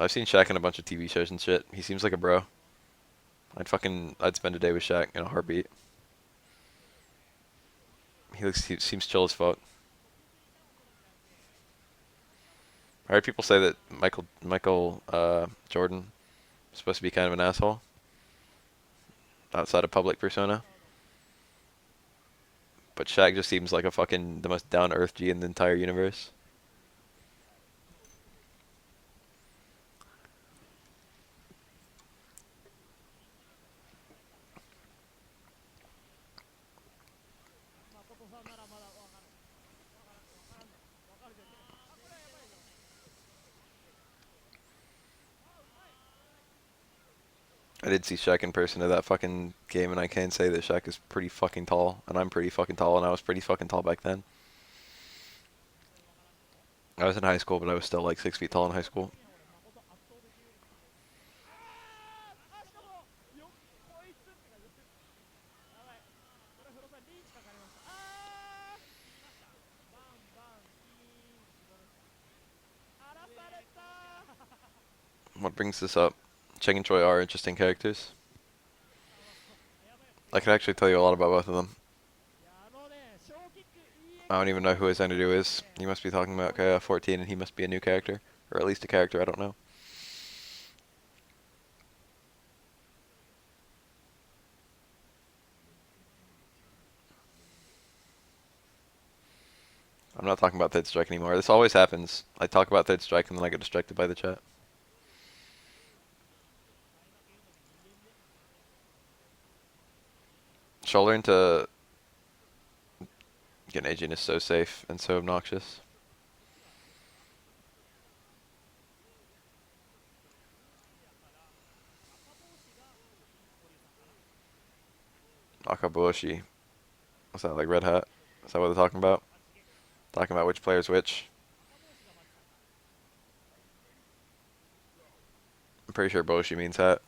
I've seen Shaq in a bunch of TV shows and shit. He seems like a bro. I'd spend a day with Shaq in a heartbeat. He seems chill as fuck. I heard people say that Michael Jordan is supposed to be kind of an asshole outside of public persona, but Shaq just seems like a fucking the most down to earth G in the entire universe. I did see Shaq in person at that fucking game, and I can say that Shaq is pretty fucking tall, and I'm pretty fucking tall, and I was pretty fucking tall back then. I was in high school, but I was still like 6 feet tall in high school. What brings this up? Cheng and Choi are interesting characters. I could actually tell you a lot about both of them. I don't even know who his Xanadu is. You must be talking about 14, and he must be a new character, or at least a character. I don't know. I'm not talking about Third Strike anymore. This always happens. I talk about Third Strike, and then I get distracted by the chat. Shoulder into Getting agent is so safe and so obnoxious. Akabushi. What's that, like Red Hat? Is that what they're talking about? Talking about which player's which? I'm pretty sure Boshi means hat.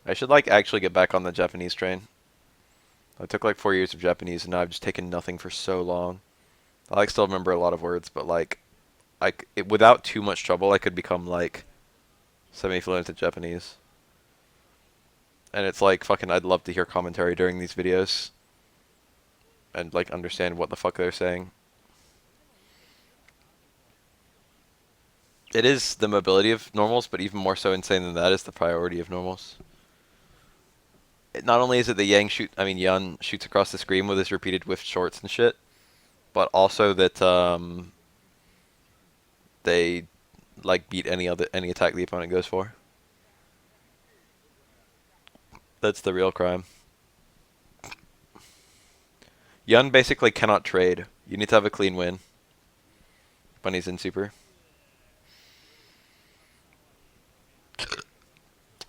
I should like actually get back on the Japanese train. I took like 4 years of Japanese and now I've just taken nothing for so long. I like still remember a lot of words, but like without too much trouble, I could become like semi-fluent in Japanese. And it's like fucking I'd love to hear commentary during these videos and like understand what the fuck they're saying. It is the mobility of normals, but even more so insane than that is the priority of normals. Not only is it that Yun shoots across the screen with his repeated whiff shorts and shit, but also that they like beat any attack the opponent goes for. That's the real crime. Yun basically cannot trade. You need to have a clean win when he's in super.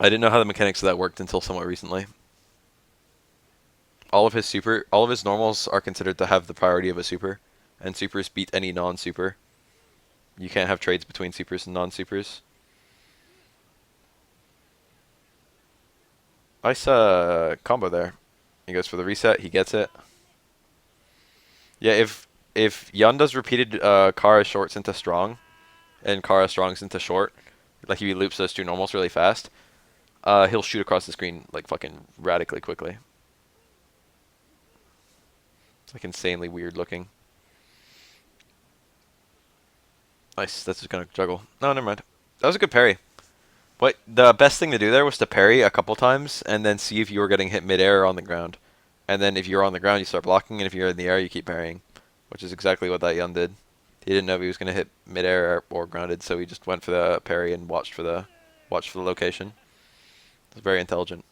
I didn't know how the mechanics of that worked until somewhat recently. All of his normals are considered to have the priority of a super, and supers beat any non-super. You can't have trades between supers and non-supers. Nice combo there. He goes for the reset. He gets it. Yeah, if Yun does repeated Kara shorts into strong, and Kara strongs into short, like if he loops those two normals really fast, he'll shoot across the screen like fucking radically quickly. It's like insanely weird looking. Nice. That's just gonna juggle. No, never mind. That was a good parry. What the best thing to do there was to parry a couple times and then see if you were getting hit midair or on the ground. And then if you're on the ground, you start blocking, and if you're in the air, you keep parrying, which is exactly what that Yun did. He didn't know if he was gonna hit midair or grounded, so he just went for the parry and watched for the location. It's very intelligent.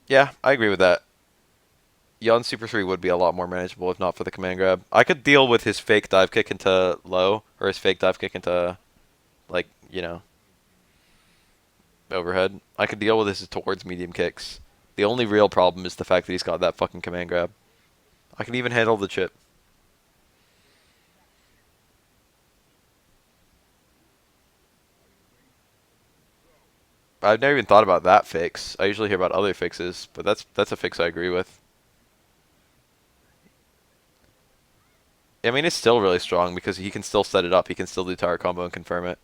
Yeah, I agree with that. Yun Super 3 would be a lot more manageable if not for the command grab. I could deal with his fake dive kick into low, or his fake dive kick into, like, overhead. I could deal with his towards medium kicks. The only real problem is the fact that he's got that fucking command grab. I can even handle the chip. I've never even thought about that fix. I usually hear about other fixes, but that's a fix I agree with. I mean, it's still really strong because he can still set it up. He can still do tower combo and confirm it.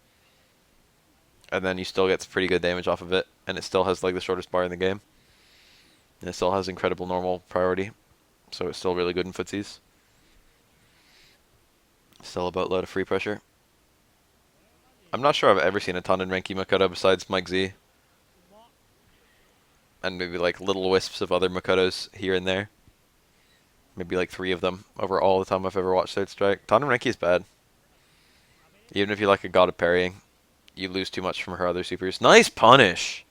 And then you still get pretty good damage off of it. And it still has like the shortest bar in the game. And it still has incredible normal priority. So it's still really good in footsies. Still a boatload of free pressure. I'm not sure I've ever seen a Tanden Renki Makoto besides Mike Z. And maybe like little wisps of other Makotos here and there. Maybe like 3 of them over all the time I've ever watched Third Strike. Tanden Renki is bad. Even if you like a god of parrying, you lose too much from her other supers. Nice punish!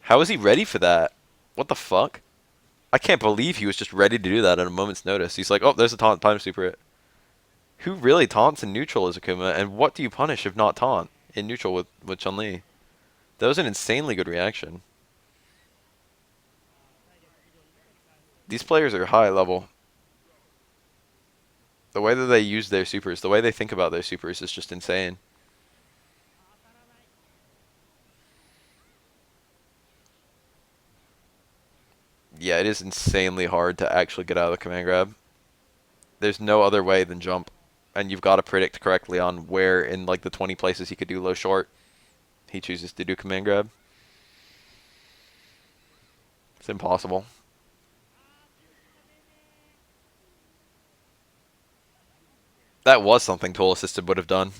How is he ready for that? What the fuck? I can't believe he was just ready to do that at a moment's notice. He's like, oh, there's a taunt time super hit. Who really taunts in neutral as Akuma, and what do you punish if not taunt in neutral with Chun-Li? That was an insanely good reaction. These players are high level. The way that they use their supers, the way they think about their supers is just insane. Yeah, it is insanely hard to actually get out of the command grab. There's no other way than jump. And you've got to predict correctly on where in like the 20 places he could do low short, he chooses to do command grab. It's impossible. That was something tool assisted would have done.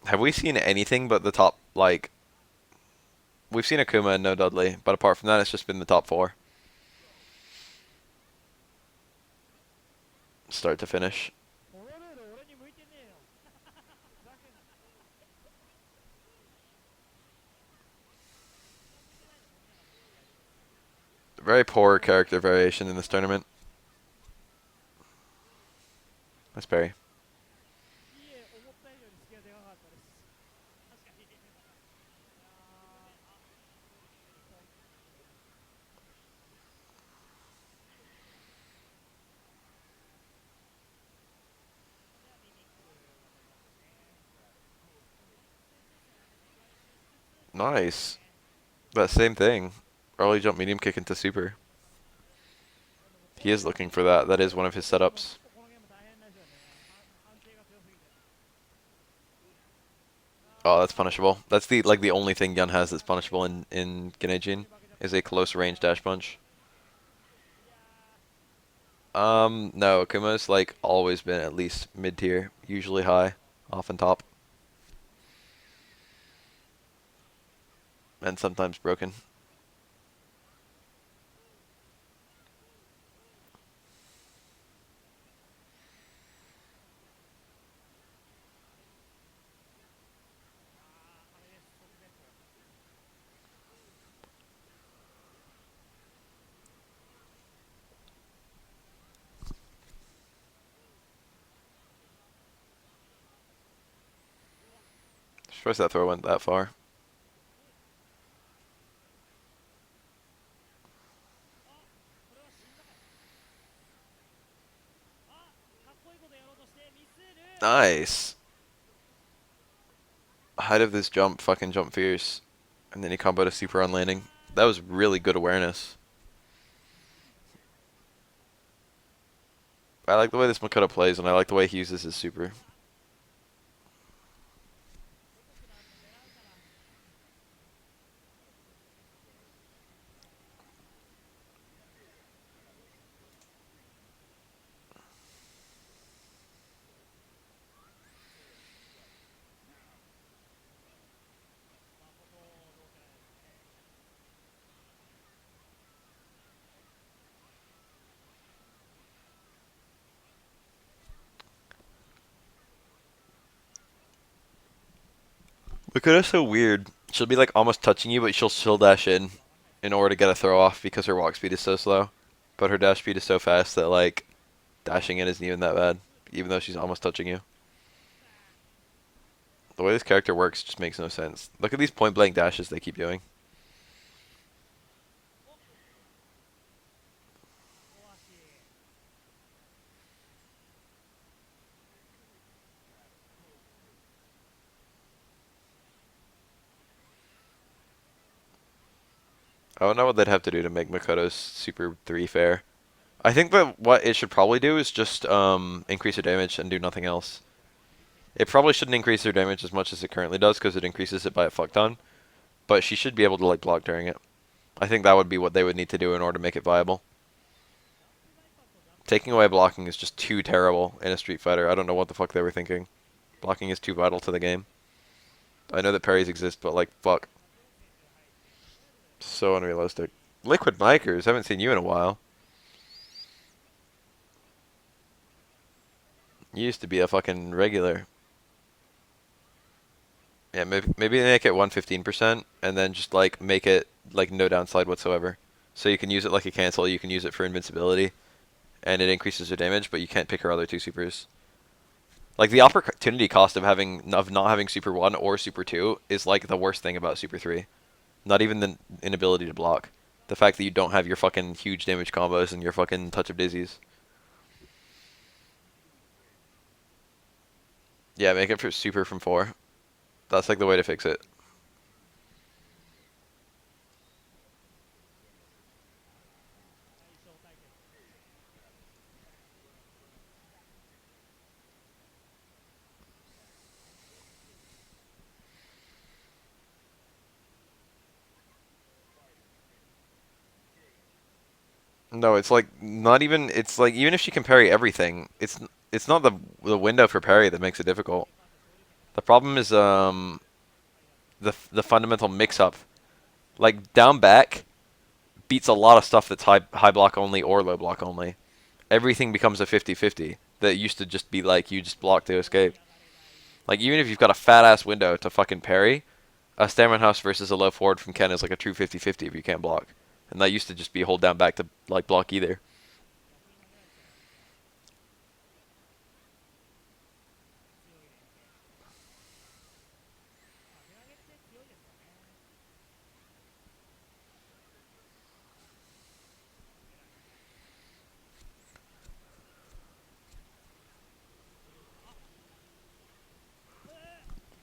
Have we seen anything but the top, like, we've seen Akuma and no Dudley, but apart from that, it's just been the top 4. Start to finish. Very poor character variation in this tournament. Nice parry. Nice. That same thing. Early jump medium kick into super. He is looking for that. That is one of his setups. Oh, that's punishable. That's the only thing Yun has that's punishable in Genejin is a close range dash punch. No, Akuma's like always been at least mid tier, usually high, often top, and sometimes broken. Surprised that throw went that far. Nice. Height of this jump, fucking jump fierce. And then he comboed a super on landing. That was really good awareness. I like the way this Makoto plays, and I like the way he uses his super. Makoto's so weird. She'll be like almost touching you, but she'll still dash in order to get a throw off because her walk speed is so slow. But her dash speed is so fast that like dashing in isn't even that bad, even though she's almost touching you. The way this character works just makes no sense. Look at these point blank dashes they keep doing. I don't know what they'd have to do to make Makoto's Super 3 fair. I think that what it should probably do is just increase her damage and do nothing else. It probably shouldn't increase her damage as much as it currently does because it increases it by a fuck ton. But she should be able to like block during it. I think that would be what they would need to do in order to make it viable. Taking away blocking is just too terrible in a Street Fighter. I don't know what the fuck they were thinking. Blocking is too vital to the game. I know that parries exist, but like, fuck. So unrealistic. Liquid Micers, haven't seen you in a while. You used to be a fucking regular. Yeah, maybe make it 115% and then just like make it like no downside whatsoever. So you can use it like a cancel, you can use it for invincibility, and it increases her damage, but you can't pick her other two supers. Like the opportunity cost of not having Super 1 or Super 2 is like the worst thing about Super 3. Not even the inability to block. The fact that you don't have your fucking huge damage combos and your fucking touch of dizzies. Yeah, make it for Super from 4. That's like the way to fix it. No, it's like not even. It's like even if she can parry everything, it's not the window for parry that makes it difficult. The problem is the fundamental mix-up. Like down back beats a lot of stuff that's high block only or low block only. Everything becomes a 50-50 that used to just be like you just block to escape. Like even if you've got a fat ass window to fucking parry, a Stamina House versus a low forward from Ken is like a true 50-50 if you can't block. And that used to just be hold down back to like block either.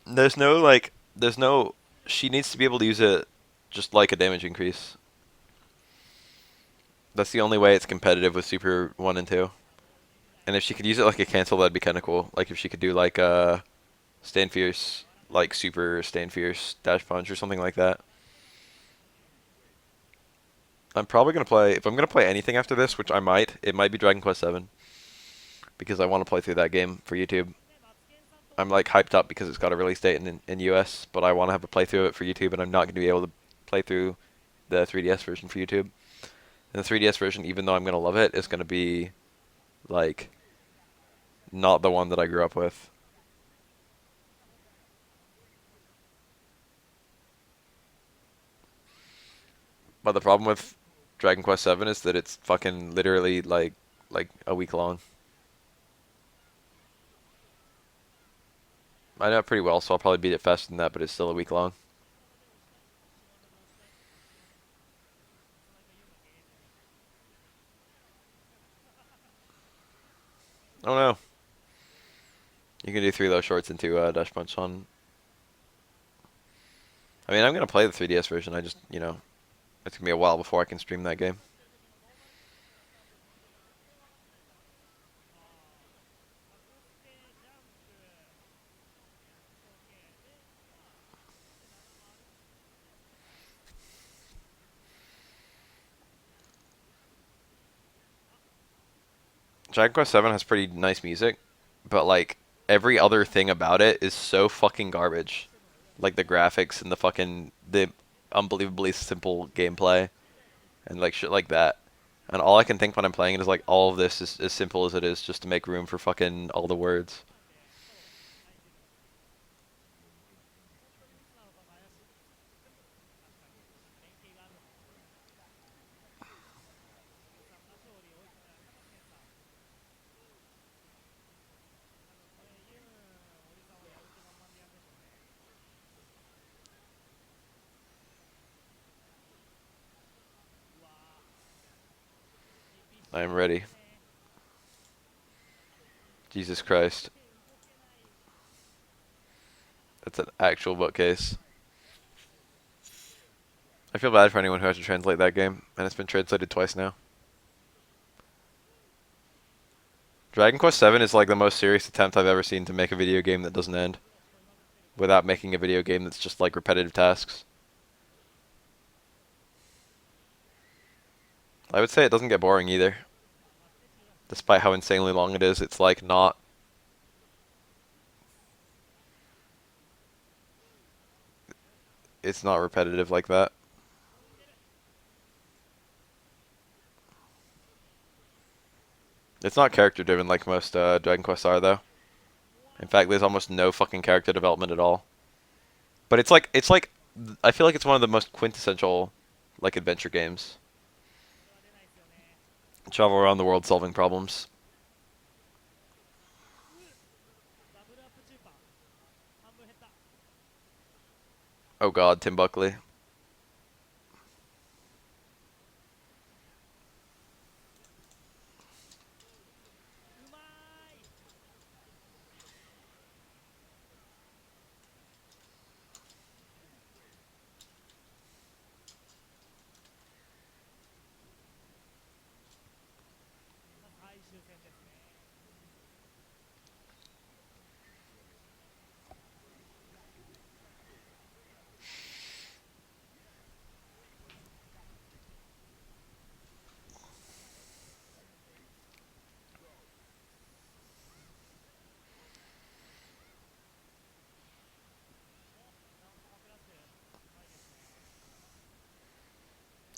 There's no she needs to be able to use it just like a damage increase. That's the only way it's competitive with Super 1 and 2. And if she could use it like a cancel, that'd be kind of cool. Like if she could do like Stand Fierce, like Super Stand Fierce Dash Punch or something like that. I'm probably gonna play if I'm gonna play anything after this, which I might. It might be Dragon Quest 7 because I want to play through that game for YouTube. I'm like hyped up because it's got a release date in US, but I want to have a playthrough of it for YouTube, and I'm not going to be able to play through the 3DS version for YouTube. And the 3DS version, even though I'm going to love it, is going to be like not the one that I grew up with. But the problem with Dragon Quest 7 is that it's fucking literally like a week long. I know it pretty well, so I'll probably beat it faster than that, but it's still a week long. Oh no. You can do 3 of those shorts into Dash Punch on. I mean, I'm gonna play the 3DS version. I just, it's gonna be a while before I can stream that game. Dragon Quest 7 has pretty nice music, but like every other thing about it is so fucking garbage. Like the graphics and the unbelievably simple gameplay and like shit like that. And all I can think when I'm playing it is like all of this is as simple as it is just to make room for fucking all the words. I am ready. Jesus Christ. That's an actual bookcase. I feel bad for anyone who has to translate that game, and it's been translated twice now. Dragon Quest 7 is like the most serious attempt I've ever seen to make a video game that doesn't end, without making a video game that's just like repetitive tasks. I would say it doesn't get boring either. Despite how insanely long it is, it's like not. It's not repetitive like that. It's not character driven like most Dragon Quests are, though. In fact, there's almost no fucking character development at all. But it's like I feel like it's one of the most quintessential like adventure games. Travel around the world solving problems. Oh God, Tim Buckley.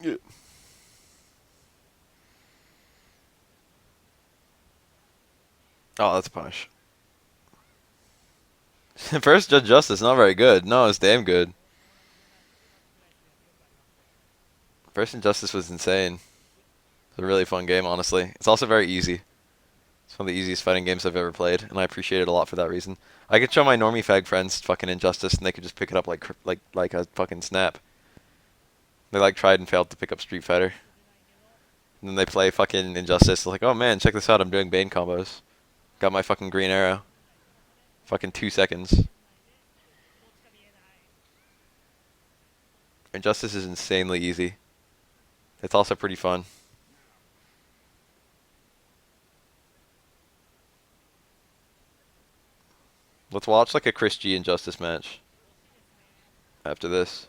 Yeah. Oh, that's a punish. First Judge Justice, not very good. No, it's damn good. First Injustice was insane. It's a really fun game, honestly. It's also very easy. It's one of the easiest fighting games I've ever played, and I appreciate it a lot for that reason. I could show my normie fag friends fucking Injustice, and they could just pick it up like a fucking snap. They like tried and failed to pick up Street Fighter, and then they play fucking Injustice. Like, oh man, check this out! I'm doing Bane combos. Got my fucking green arrow. Fucking 2 seconds. Injustice is insanely easy. It's also pretty fun. Let's watch like a Chris G Injustice match after this.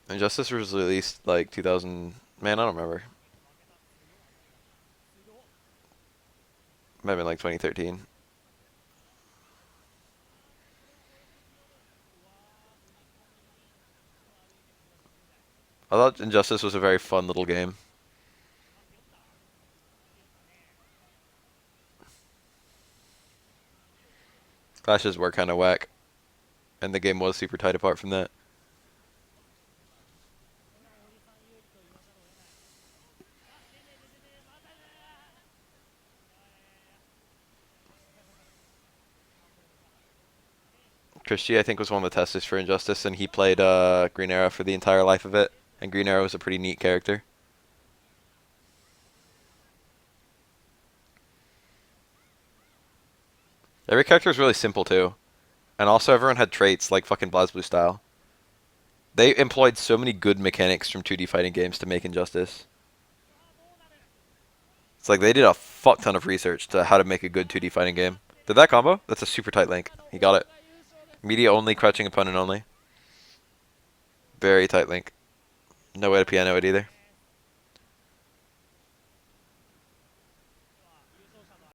Injustice was released like 2000. Man, I don't remember. Might have been like 2013. I thought Injustice was a very fun little game. Clashes were kind of whack, and the game was super tight apart from that. Christie, I think, was one of the testers for Injustice, and he played Green Arrow for the entire life of it. And Green Arrow was a pretty neat character. Every character was really simple too, and also everyone had traits like fucking BlazBlue style. They employed so many good mechanics from 2D fighting games to make Injustice. It's like they did a fuck ton of research to how to make a good 2D fighting game. Did that combo? That's a super tight link. He got it. Media only, crouching opponent only. Very tight link. No way to piano it either.